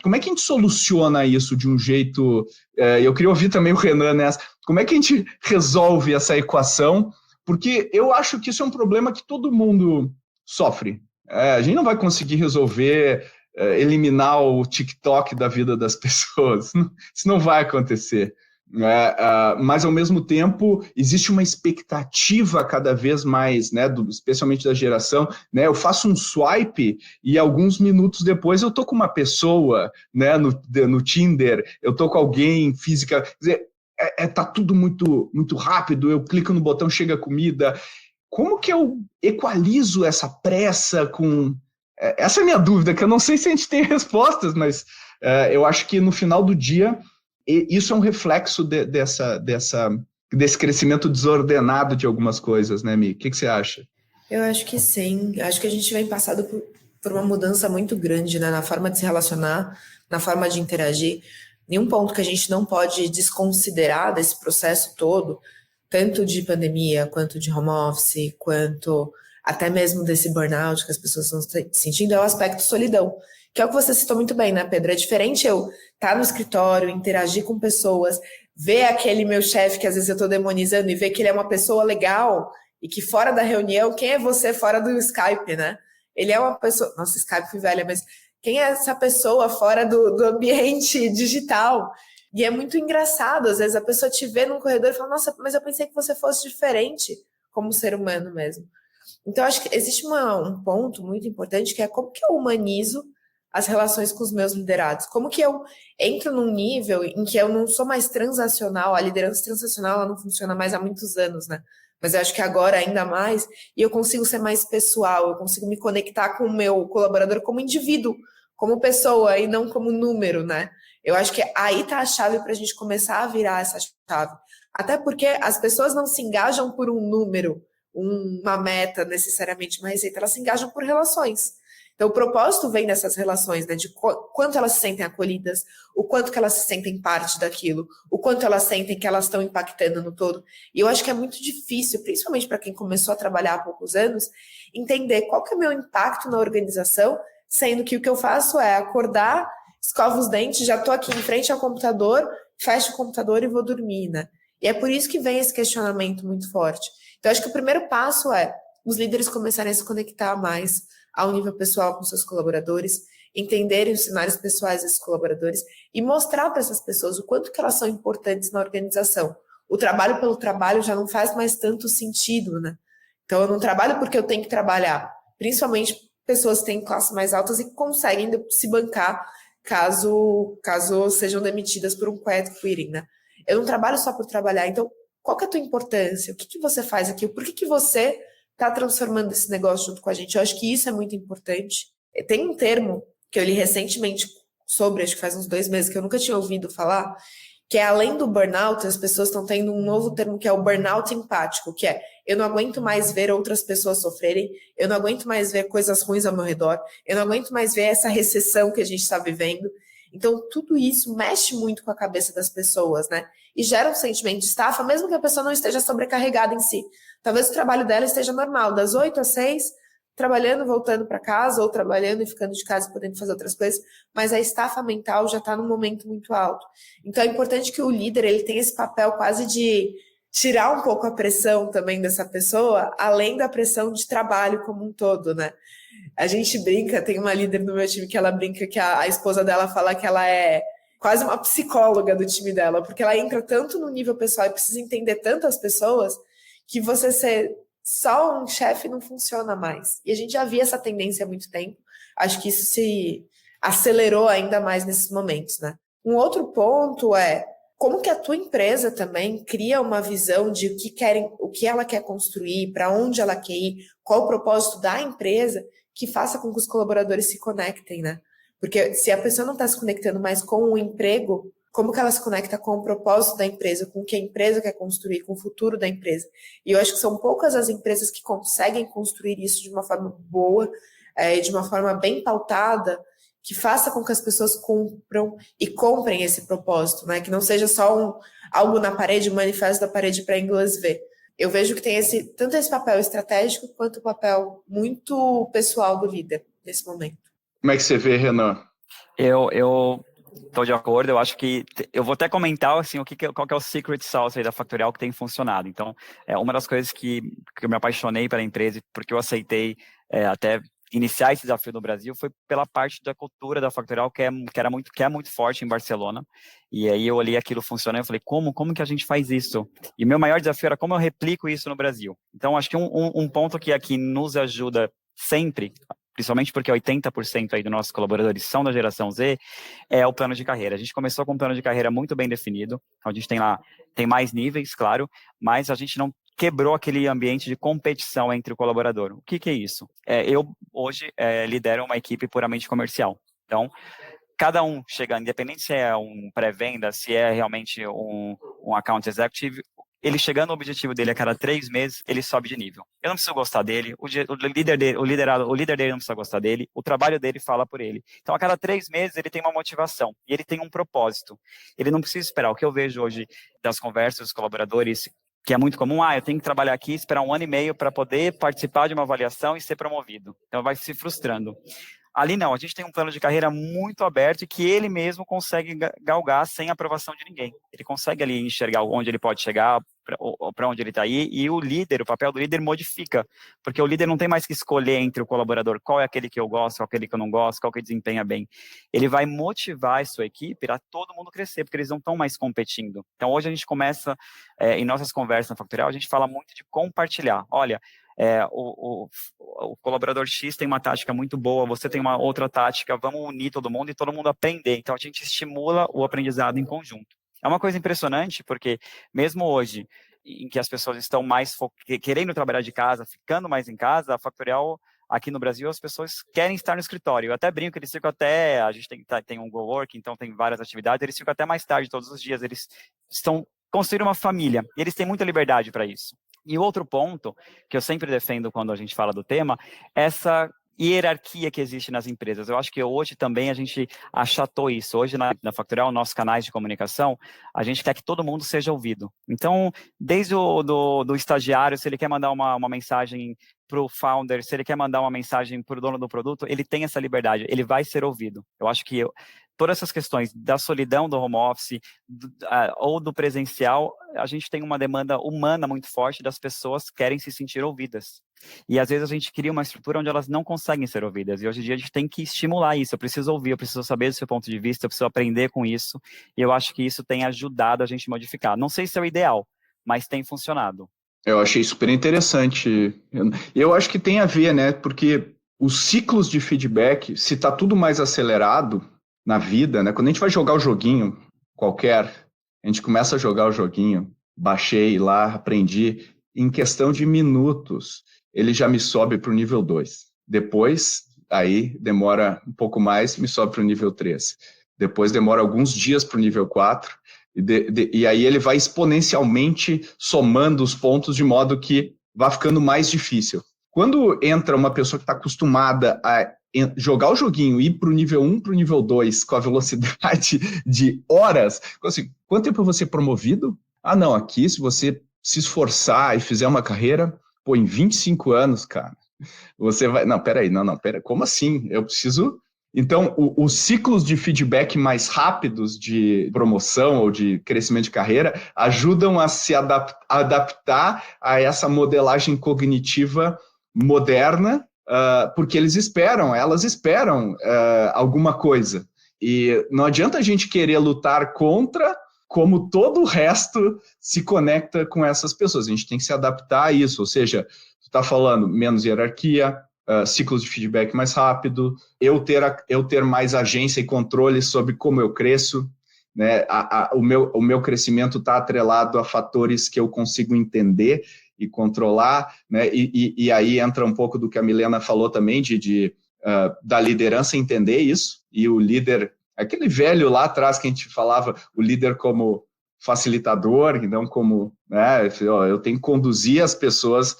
Como é que a gente soluciona isso de um jeito... eu queria ouvir também o Renan nessa. Como é que a gente resolve essa equação? Porque eu acho que isso é um problema que todo mundo sofre. A gente não vai conseguir resolver, eliminar o TikTok da vida das pessoas. Isso não vai acontecer. Mas, ao mesmo tempo, existe uma expectativa cada vez mais, né, especialmente da geração, né, eu faço um swipe e alguns minutos depois eu tô com uma pessoa, né, no Tinder, eu tô com alguém física, quer dizer, tá tudo muito, muito rápido, eu clico no botão, chega a comida. Como que eu equalizo essa pressa com... Essa é a minha dúvida, que eu não sei se a gente tem respostas, mas eu acho que no final do dia isso é um reflexo desse crescimento desordenado de algumas coisas, né, Mi? O que você acha? Eu acho que sim. Acho que a gente vem passando por uma mudança muito grande, né, na forma de se relacionar, na forma de interagir. Nenhum ponto que a gente não pode desconsiderar desse processo todo, tanto de pandemia, quanto de home office, quanto até mesmo desse burnout que as pessoas estão sentindo, é o aspecto solidão, que é o que você citou muito bem, né, Pedro? É diferente eu estar no escritório, interagir com pessoas, ver aquele meu chefe que às vezes eu estou demonizando e ver que ele é uma pessoa legal e que fora da reunião, quem é você fora do Skype, né? Ele é uma pessoa... Nossa, Skype fui velha, mas quem é essa pessoa fora do ambiente digital? E é muito engraçado, às vezes a pessoa te vê num corredor e fala, nossa, mas eu pensei que você fosse diferente como ser humano mesmo. Então, acho que existe um ponto muito importante que é como que eu humanizo as relações com os meus liderados. Como que eu entro num nível em que eu não sou mais transacional, a liderança transacional ela não funciona mais há muitos anos, né? Mas eu acho que agora ainda mais, e eu consigo ser mais pessoal, eu consigo me conectar com o meu colaborador como indivíduo, como pessoa e não como número, né? Eu acho que aí tá a chave para a gente começar a virar essa chave. Até porque as pessoas não se engajam por um número, uma meta necessariamente, uma receita, elas se engajam por relações. Então, o propósito vem dessas relações, né? De quanto elas se sentem acolhidas, o quanto que elas se sentem parte daquilo, o quanto elas sentem que elas estão impactando no todo. E eu acho que é muito difícil, principalmente para quem começou a trabalhar há poucos anos, entender qual que é o meu impacto na organização, sendo que o que eu faço é acordar, escovo os dentes, já estou aqui em frente ao computador, fecho o computador e vou dormir, né? E é por isso que vem esse questionamento muito forte. Então, acho que o primeiro passo é os líderes começarem a se conectar mais ao nível pessoal com seus colaboradores, entenderem os cenários pessoais desses colaboradores e mostrar para essas pessoas o quanto que elas são importantes na organização. O trabalho pelo trabalho já não faz mais tanto sentido, né? Então, eu não trabalho porque eu tenho que trabalhar. Principalmente pessoas que têm classes mais altas e conseguem se bancar caso sejam demitidas por um quiet quitting, né? Eu não trabalho só por trabalhar. Então, qual que é a tua importância? O que você faz aqui? Por que você está transformando esse negócio junto com a gente? Eu acho que isso é muito importante. Tem um termo que eu li recentemente sobre, acho que faz uns 2 meses, que eu nunca tinha ouvido falar, que é além do burnout, as pessoas estão tendo um novo termo que é o burnout empático, que é eu não aguento mais ver outras pessoas sofrerem, eu não aguento mais ver coisas ruins ao meu redor, eu não aguento mais ver essa recessão que a gente está vivendo. Então, tudo isso mexe muito com a cabeça das pessoas, né? E gera um sentimento de estafa, mesmo que a pessoa não esteja sobrecarregada em si. Talvez o trabalho dela esteja normal, das 8 às 6, trabalhando, voltando para casa, ou trabalhando e ficando de casa, podendo fazer outras coisas, mas a estafa mental já está num momento muito alto. Então, é importante que o líder ele tenha esse papel quase de tirar um pouco a pressão também dessa pessoa, além da pressão de trabalho como um todo, né? A gente brinca, tem uma líder no meu time que ela brinca que a esposa dela fala que ela é quase uma psicóloga do time dela, porque ela entra tanto no nível pessoal e precisa entender tanto as pessoas que você ser só um chefe não funciona mais. E a gente já via essa tendência há muito tempo. Acho que isso se acelerou ainda mais nesses momentos, né? Um outro ponto é como que a tua empresa também cria uma visão de o que ela quer construir, para onde ela quer ir, qual o propósito da empresa, que faça com que os colaboradores se conectem, né? Porque se a pessoa não está se conectando mais com o emprego, como que ela se conecta com o propósito da empresa, com o que a empresa quer construir, com o futuro da empresa? E eu acho que são poucas as empresas que conseguem construir isso de uma forma boa, de uma forma bem pautada, que faça com que as pessoas cumpram e comprem esse propósito, né? Que não seja só algo na parede, um manifesto da parede para inglês ver. Eu vejo que tem tanto esse papel estratégico quanto o papel muito pessoal do líder nesse momento. Como é que você vê, Renan? Eu estou de acordo, eu acho que eu vou até comentar assim, qual que é o secret sauce aí da Factorial que tem funcionado. Então, uma das coisas que eu me apaixonei pela empresa, porque eu aceitei até iniciar esse desafio no Brasil foi pela parte da cultura da Factorial, que é muito forte em Barcelona. E aí eu olhei aquilo funcionando e falei, como que a gente faz isso? E meu maior desafio era como eu replico isso no Brasil. Então, acho que um ponto que aqui nos ajuda sempre, principalmente porque 80% aí dos nossos colaboradores são da geração Z, é o plano de carreira. A gente começou com um plano de carreira muito bem definido, a gente tem mais níveis, claro, mas a gente não quebrou aquele ambiente de competição entre o colaborador. O que é isso? Eu, hoje, lidero uma equipe puramente comercial. Então, cada um chega, independente se é um pré-venda, se é realmente um account executive, ele chegando no objetivo dele a cada 3 meses, ele sobe de nível. Eu não preciso gostar dele, o líder dele não precisa gostar dele, o trabalho dele fala por ele. Então, a cada 3 meses, ele tem uma motivação e ele tem um propósito. Ele não precisa esperar. O que eu vejo hoje das conversas dos colaboradores, que é muito comum, eu tenho que trabalhar aqui, esperar 1 ano e meio para poder participar de uma avaliação e ser promovido. Então, vai se frustrando. Ali não, a gente tem um plano de carreira muito aberto e que ele mesmo consegue galgar sem aprovação de ninguém. Ele consegue ali enxergar onde ele pode chegar, para onde ele está aí, e o papel do líder modifica, porque o líder não tem mais que escolher entre o colaborador qual é aquele que eu gosto, qual é aquele que eu não gosto, qual que desempenha bem. Ele vai motivar a sua equipe para todo mundo crescer, porque eles não estão mais competindo. Então hoje a gente começa, em nossas conversas na Factorial, a gente fala muito de compartilhar. Olha, o colaborador X tem uma tática muito boa, você tem uma outra tática, vamos unir todo mundo e todo mundo aprender. Então, a gente estimula o aprendizado em conjunto. É uma coisa impressionante, porque mesmo hoje, em que as pessoas estão mais querendo trabalhar de casa, ficando mais em casa, a Factorial, aqui no Brasil, as pessoas querem estar no escritório. Eu até brinco que eles ficam a gente tem um coworking, então tem várias atividades, eles ficam até mais tarde todos os dias, eles estão construindo uma família, e eles têm muita liberdade para isso. E o outro ponto, que eu sempre defendo quando a gente fala do tema, essa hierarquia que existe nas empresas. Eu acho que hoje também a gente achatou isso. Hoje na Factorial, nossos canais de comunicação, a gente quer que todo mundo seja ouvido. Então, desde do estagiário, se ele quer mandar uma mensagem para o founder, se ele quer mandar uma mensagem para o dono do produto, ele tem essa liberdade, ele vai ser ouvido. Eu acho que todas essas questões da solidão do home office ou do presencial, a gente tem uma demanda humana muito forte das pessoas que querem se sentir ouvidas. E às vezes a gente cria uma estrutura onde elas não conseguem ser ouvidas. E hoje em dia a gente tem que estimular isso. Eu preciso ouvir, eu preciso saber do seu ponto de vista, eu preciso aprender com isso. E eu acho que isso tem ajudado a gente a modificar. Não sei se é o ideal, mas tem funcionado. Eu achei super interessante. Eu acho que tem a ver, né? Porque os ciclos de feedback, se está tudo mais acelerado na vida, né? Quando a gente vai jogar o joguinho qualquer, a gente começa a jogar o joguinho, baixei lá, aprendi, em questão de minutos, ele já me sobe para o nível 2. Depois, aí demora um pouco mais, me sobe para o nível 3. Depois demora alguns dias para o nível 4, e aí ele vai exponencialmente somando os pontos de modo que vai ficando mais difícil. Quando entra uma pessoa que está acostumada a jogar o joguinho e ir para o nível 1, para o nível 2, com a velocidade de horas, assim, quanto tempo eu vou ser promovido? Não, aqui se você se esforçar e fizer uma carreira, em 25 anos, cara, você vai... Não, peraí, como assim? Eu preciso... Então, os ciclos de feedback mais rápidos de promoção ou de crescimento de carreira ajudam a se adaptar a essa modelagem cognitiva moderna, porque elas esperam alguma coisa. E não adianta a gente querer lutar contra, como todo o resto se conecta com essas pessoas. A gente tem que se adaptar a isso, ou seja, tu está falando menos hierarquia, ciclos de feedback mais rápido, eu ter mais agência e controle sobre como eu cresço, né? O meu crescimento está atrelado a fatores que eu consigo entender e controlar, né? E aí entra um pouco do que a Milena falou também, da liderança entender isso, e o líder, aquele velho lá atrás que a gente falava, o líder como facilitador, e não como, né, eu tenho que conduzir as pessoas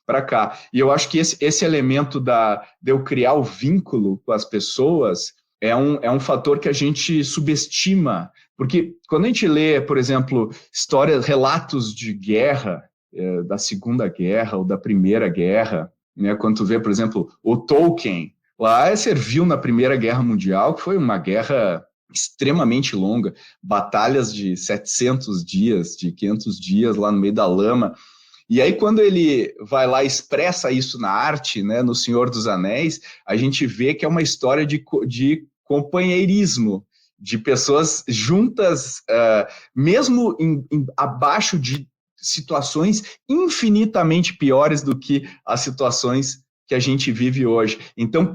para cá. E eu acho que esse elemento de eu criar o vínculo com as pessoas é um fator que a gente subestima, porque quando a gente lê, por exemplo, relatos de guerra, da Segunda Guerra ou da Primeira Guerra, né, quando tu vê, por exemplo, o Tolkien, lá serviu na Primeira Guerra Mundial, que foi uma guerra extremamente longa, batalhas de 700 dias, de 500 dias lá no meio da lama, E aí, quando ele vai lá e expressa isso na arte, né, no Senhor dos Anéis, a gente vê que é uma história de companheirismo, de pessoas juntas, mesmo abaixo de situações infinitamente piores do que as situações que a gente vive hoje. Então,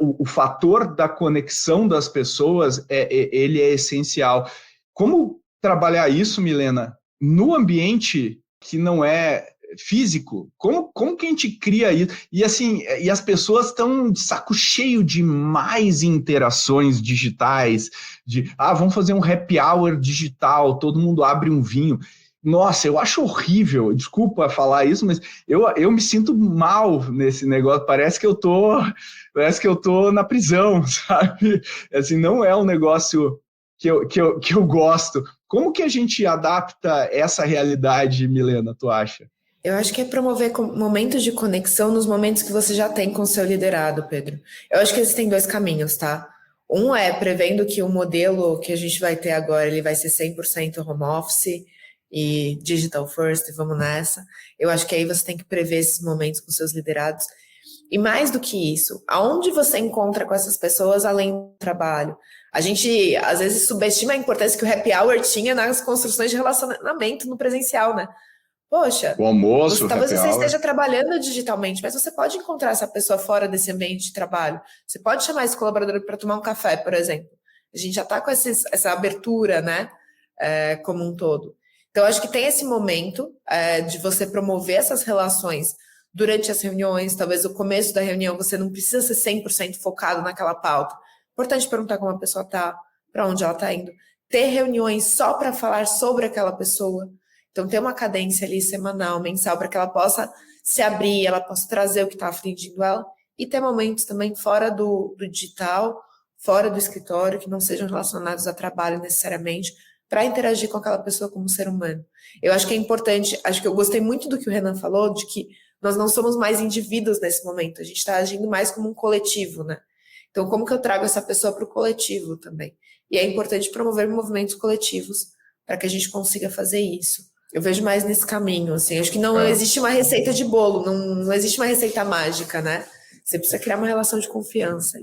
o fator da conexão das pessoas, ele é essencial. Como trabalhar isso, Milena, no ambiente que não é físico? Como que a gente cria isso? E assim, e as pessoas estão de saco cheio de mais interações digitais, vamos fazer um happy hour digital, todo mundo abre um vinho. Nossa, eu acho horrível, desculpa falar isso, mas eu me sinto mal nesse negócio, parece que eu tô na prisão, sabe? Assim, não é um negócio que eu gosto. Como que a gente adapta essa realidade, Milena, tu acha? Eu acho que é promover momentos de conexão nos momentos que você já tem com o seu liderado, Pedro. Eu acho que existem dois caminhos, tá? Um é prevendo que o modelo que a gente vai ter agora, ele vai ser 100% home office e digital first, e vamos nessa. Eu acho que aí você tem que prever esses momentos com seus liderados. E mais do que isso, aonde você encontra com essas pessoas além do trabalho? A gente, às vezes, subestima a importância que o happy hour tinha nas construções de relacionamento no presencial, né? Poxa, O almoço, talvez happy você hour. esteja trabalhando digitalmente, mas você pode encontrar essa pessoa fora desse ambiente de trabalho. Você pode chamar esse colaborador para tomar um café, por exemplo. A gente já está com essa abertura, né, como um todo. Então, acho que tem esse momento de você promover essas relações durante as reuniões. Talvez o começo da reunião você não precisa ser 100% focado naquela pauta. Importante perguntar como a pessoa está, para onde ela está indo. Ter reuniões só para falar sobre aquela pessoa. Então, ter uma cadência ali semanal, mensal, para que ela possa se abrir, ela possa trazer o que está afligindo ela, e ter momentos também fora do digital, fora do escritório, que não sejam relacionados a trabalho necessariamente, para interagir com aquela pessoa como ser humano. Eu acho que é importante, acho que eu gostei muito do que o Renan falou, de que nós não somos mais indivíduos nesse momento, a gente está agindo mais como um coletivo, né? Então, como que eu trago essa pessoa para o coletivo também? E é importante promover movimentos coletivos para que a gente consiga fazer isso. Eu vejo mais nesse caminho, assim. Acho que não existe uma receita de bolo, não existe uma receita mágica, né? Você precisa criar uma relação de confiança.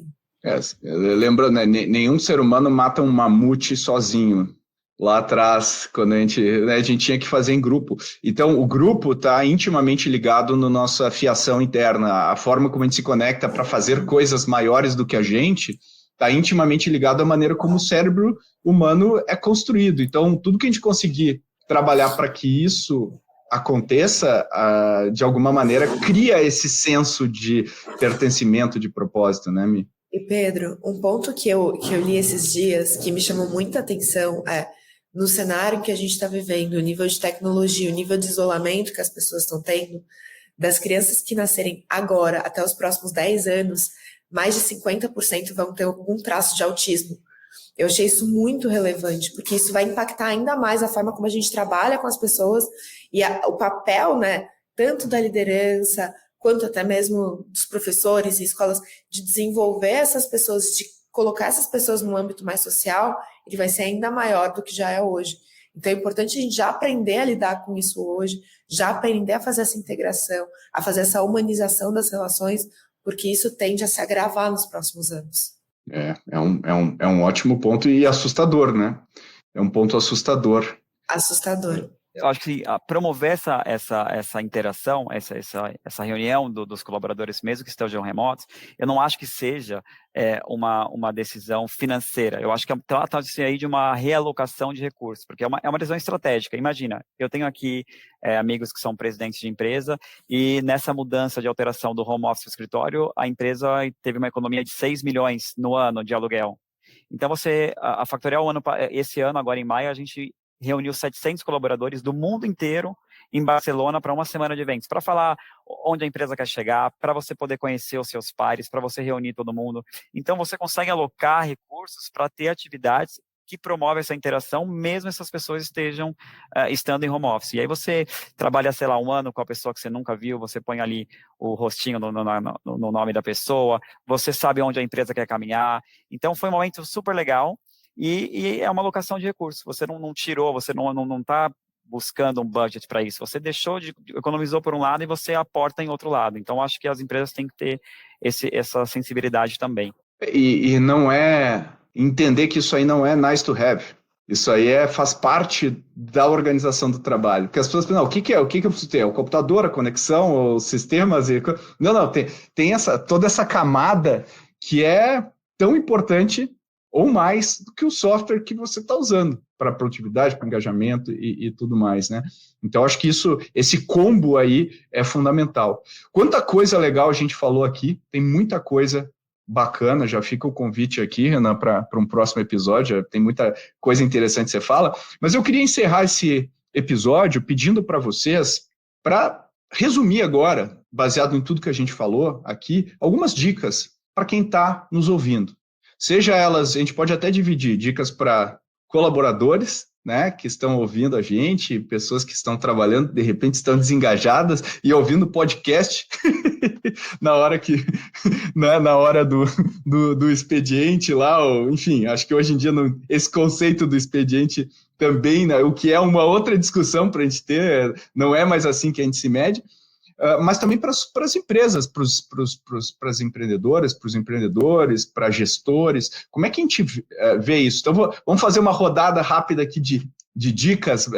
Lembrando, né, nenhum ser humano mata um mamute sozinho. Lá atrás, quando a gente tinha que fazer em grupo. Então, o grupo está intimamente ligado na nossa fiação interna. A forma como a gente se conecta para fazer coisas maiores do que a gente está intimamente ligado à maneira como o cérebro humano é construído. Então, tudo que a gente conseguir trabalhar para que isso aconteça, de alguma maneira, cria esse senso de pertencimento, de propósito, né, Mi? E, Pedro, um ponto que eu li esses dias, que me chamou muita atenção, no cenário que a gente está vivendo, o nível de tecnologia, o nível de isolamento que as pessoas estão tendo, das crianças que nascerem agora até os próximos 10 anos, mais de 50% vão ter algum traço de autismo. Eu achei isso muito relevante, porque isso vai impactar ainda mais a forma como a gente trabalha com as pessoas e o papel, né, tanto da liderança, quanto até mesmo dos professores e escolas, de desenvolver essas pessoas, de colocar essas pessoas no âmbito mais social, ele vai ser ainda maior do que já é hoje. Então é importante a gente já aprender a lidar com isso hoje, já aprender a fazer essa integração, a fazer essa humanização das relações, porque isso tende a se agravar nos próximos anos. É um ótimo ponto e assustador, né? É um ponto assustador. Assustador. Eu acho que promover essa interação, essa reunião dos colaboradores, mesmo que estejam remotos, eu não acho que seja uma decisão financeira. Eu acho que trata-se aí de uma realocação de recursos, porque é uma decisão estratégica. Imagina, eu tenho aqui amigos que são presidentes de empresa e nessa mudança de alteração do home office ao escritório, a empresa teve uma economia de 6 milhões no ano de aluguel. Então, a Factorial, esse ano, agora em maio, a gente reuniu 700 colaboradores do mundo inteiro em Barcelona para uma semana de eventos, para falar onde a empresa quer chegar, para você poder conhecer os seus pares, para você reunir todo mundo. Então, você consegue alocar recursos para ter atividades que promovem essa interação, mesmo essas pessoas estando em home office. E aí você trabalha, sei lá, um ano com a pessoa que você nunca viu, você põe ali o rostinho no nome da pessoa, você sabe onde a empresa quer caminhar. Então, foi um momento super legal. E é uma alocação de recursos. Você não tirou, você não está buscando um budget para isso, você economizou por um lado e você aporta em outro lado. Então, acho que as empresas têm que ter essa sensibilidade também. E não é entender que isso aí não é nice to have. Isso aí faz parte da organização do trabalho. Porque as pessoas pensam, o que é? O que eu preciso ter? O computador, a conexão, os sistemas? Não, tem toda essa camada que é tão importante ou mais do que o software que você está usando para produtividade, para engajamento e tudo mais, né? Então, acho que esse combo aí é fundamental. Quanta coisa legal a gente falou aqui, tem muita coisa bacana, já fica o convite aqui, Renan, para um próximo episódio, tem muita coisa interessante que você fala, mas eu queria encerrar esse episódio pedindo para vocês, para resumir agora, baseado em tudo que a gente falou aqui, algumas dicas para quem está nos ouvindo. Seja elas, a gente pode até dividir dicas para colaboradores, né, que estão ouvindo a gente, pessoas que estão trabalhando, de repente estão desengajadas e ouvindo podcast na hora do expediente lá, enfim, acho que hoje em dia esse conceito do expediente também, né, o que é uma outra discussão para a gente ter, não é mais assim que a gente se mede, mas também para as empresas, para as empreendedoras, para os empreendedores, para gestores. Como é que a gente vê isso? Então, vamos fazer uma rodada rápida aqui de dicas,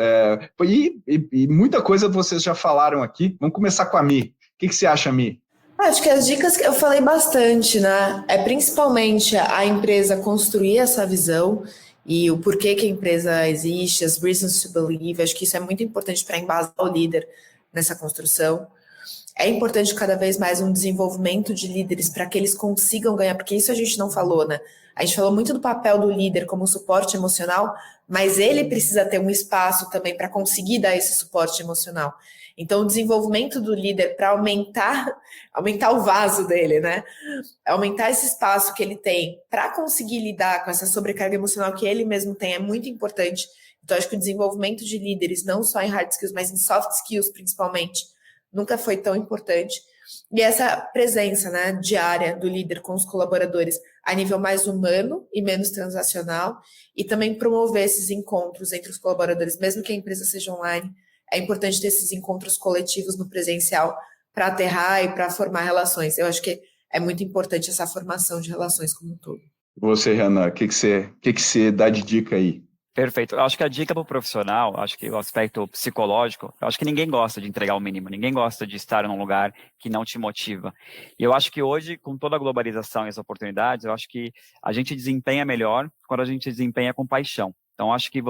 e muita coisa vocês já falaram aqui. Vamos começar com a Mi. O que você acha, Mi? Acho que as dicas que eu falei bastante, né? É principalmente a empresa construir essa visão e o porquê que a empresa existe, as reasons to believe. Acho que isso é muito importante para embasar o líder nessa construção. É importante cada vez mais um desenvolvimento de líderes para que eles consigam ganhar, porque isso a gente não falou, né? A gente falou muito do papel do líder como suporte emocional, mas ele precisa ter um espaço também para conseguir dar esse suporte emocional. Então, o desenvolvimento do líder para aumentar o vaso dele, né? Aumentar esse espaço que ele tem para conseguir lidar com essa sobrecarga emocional que ele mesmo tem é muito importante. Então, acho que o desenvolvimento de líderes, não só em hard skills, mas em soft skills principalmente, nunca foi tão importante. E essa presença, né, diária do líder com os colaboradores a nível mais humano e menos transacional, e também promover esses encontros entre os colaboradores, mesmo que a empresa seja online, é importante ter esses encontros coletivos no presencial para aterrar e para formar relações. Eu acho que é muito importante essa formação de relações como um todo. Você, Renan, o que você dá de dica aí? Perfeito. Eu acho que a dica para o profissional, acho que o aspecto psicológico, eu acho que ninguém gosta de entregar o mínimo, ninguém gosta de estar num lugar que não te motiva. E eu acho que hoje, com toda a globalização e as oportunidades, eu acho que a gente desempenha melhor quando a gente desempenha com paixão. Então, acho que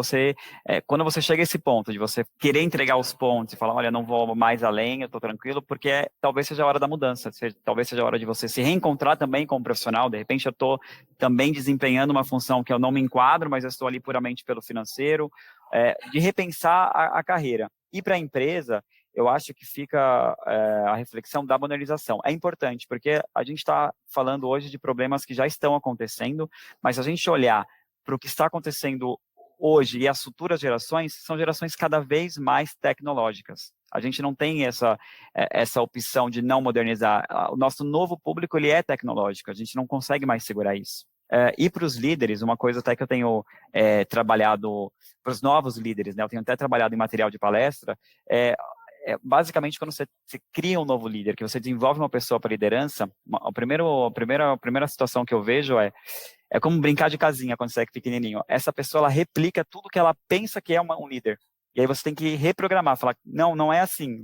quando você chega a esse ponto de você querer entregar os pontos e falar, olha, não vou mais além, eu estou tranquilo, porque talvez seja a hora da mudança, talvez seja a hora de você se reencontrar também como profissional. De repente, eu estou também desempenhando uma função que eu não me enquadro, mas eu estou ali puramente pelo financeiro, de repensar a carreira. E para a empresa, eu acho que fica a reflexão da modernização. É importante, porque a gente está falando hoje de problemas que já estão acontecendo, mas se a gente olhar para o que está acontecendo hoje e as futuras gerações, são gerações cada vez mais tecnológicas. A gente não tem essa opção de não modernizar. O nosso novo público, ele é tecnológico, a gente não consegue mais segurar isso. E para os líderes, uma coisa até que eu tenho trabalhado, para os novos líderes, né, eu tenho até trabalhado em material de palestra, basicamente, quando você cria um novo líder, que você desenvolve uma pessoa para liderança, a primeira situação que eu vejo é como brincar de casinha quando você é pequenininho. Essa pessoa, ela replica tudo que ela pensa que é um líder. E aí você tem que reprogramar, falar, não é assim,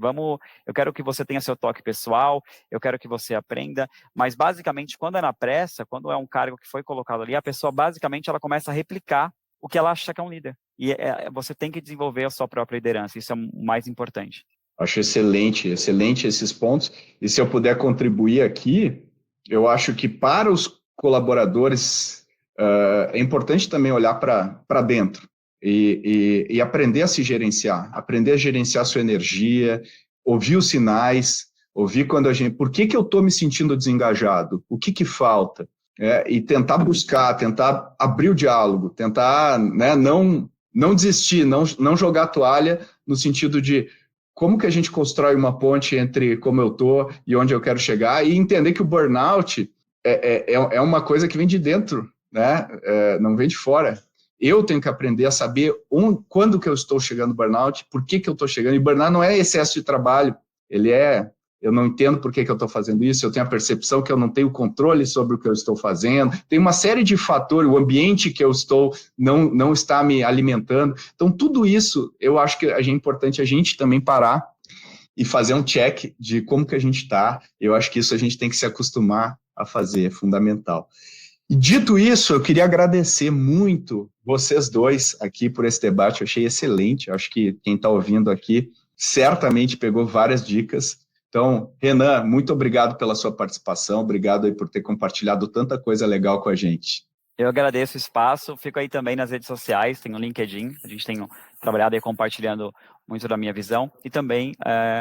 eu quero que você tenha seu toque pessoal, eu quero que você aprenda, mas basicamente, quando é na pressa, quando é um cargo que foi colocado ali, a pessoa basicamente, ela começa a replicar o que ela acha que é um líder. E você tem que desenvolver a sua própria liderança, isso é o mais importante. Acho excelente esses pontos. E se eu puder contribuir aqui, eu acho que para os colaboradores é importante também olhar para dentro e aprender a se gerenciar, aprender a gerenciar a sua energia, ouvir os sinais, ouvir quando por que eu estou me sentindo desengajado, o que falta, e tentar buscar, tentar abrir o diálogo, tentar, né, não desistir, não jogar a toalha no sentido de como que a gente constrói uma ponte entre como eu estou e onde eu quero chegar, e entender que o burnout é uma coisa que vem de dentro, né? Não vem de fora. Eu tenho que aprender a saber quando que eu estou chegando no burnout, por que eu estou chegando. E burnout não é excesso de trabalho, eu não entendo por que eu estou fazendo isso, eu tenho a percepção que eu não tenho controle sobre o que eu estou fazendo, tem uma série de fatores, o ambiente que eu estou não está me alimentando. Então, tudo isso, eu acho que é importante a gente também parar e fazer um check de como que a gente está. Eu acho que isso a gente tem que se acostumar a fazer, é fundamental. E dito isso, eu queria agradecer muito vocês dois aqui por esse debate, eu achei excelente, eu acho que quem está ouvindo aqui certamente pegou várias dicas. Então, Renan, muito obrigado pela sua participação, obrigado aí por ter compartilhado tanta coisa legal com a gente. Eu agradeço o espaço, fico aí também nas redes sociais, tem o LinkedIn, a gente tem trabalhado aí compartilhando muito da minha visão, e também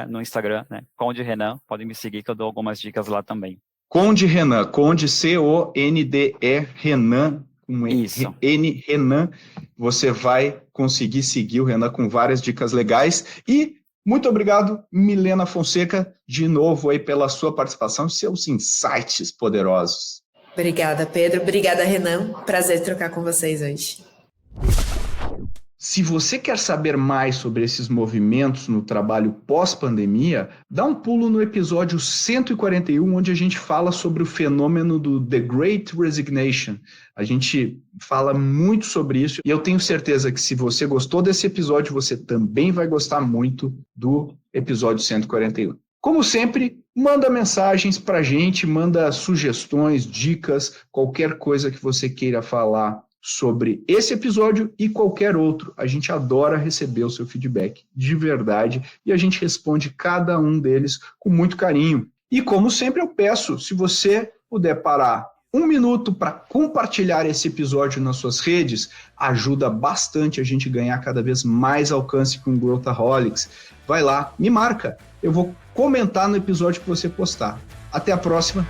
no Instagram, né, Conde Renan, podem me seguir que eu dou algumas dicas lá também. Conde Renan, Conde, C-O-N-D-E, Renan, com Isso. N, Renan, você vai conseguir seguir o Renan com várias dicas legais. E muito obrigado, Milena Fonseca, de novo aí pela sua participação e seus insights poderosos. Obrigada, Pedro. Obrigada, Renan. Prazer trocar com vocês hoje. Se você quer saber mais sobre esses movimentos no trabalho pós-pandemia, dá um pulo no episódio 141, onde a gente fala sobre o fenômeno do The Great Resignation. A gente fala muito sobre isso e eu tenho certeza que se você gostou desse episódio, você também vai gostar muito do episódio 141. Como sempre, manda mensagens pra gente, manda sugestões, dicas, qualquer coisa que você queira falar sobre esse episódio e qualquer outro. A gente adora receber o seu feedback, de verdade, e a gente responde cada um deles com muito carinho. E como sempre eu peço, se você puder parar 1 minuto para compartilhar esse episódio nas suas redes, ajuda bastante a gente ganhar cada vez mais alcance com o Growthaholics. Vai lá, me marca, eu vou comentar no episódio que você postar. Até a próxima.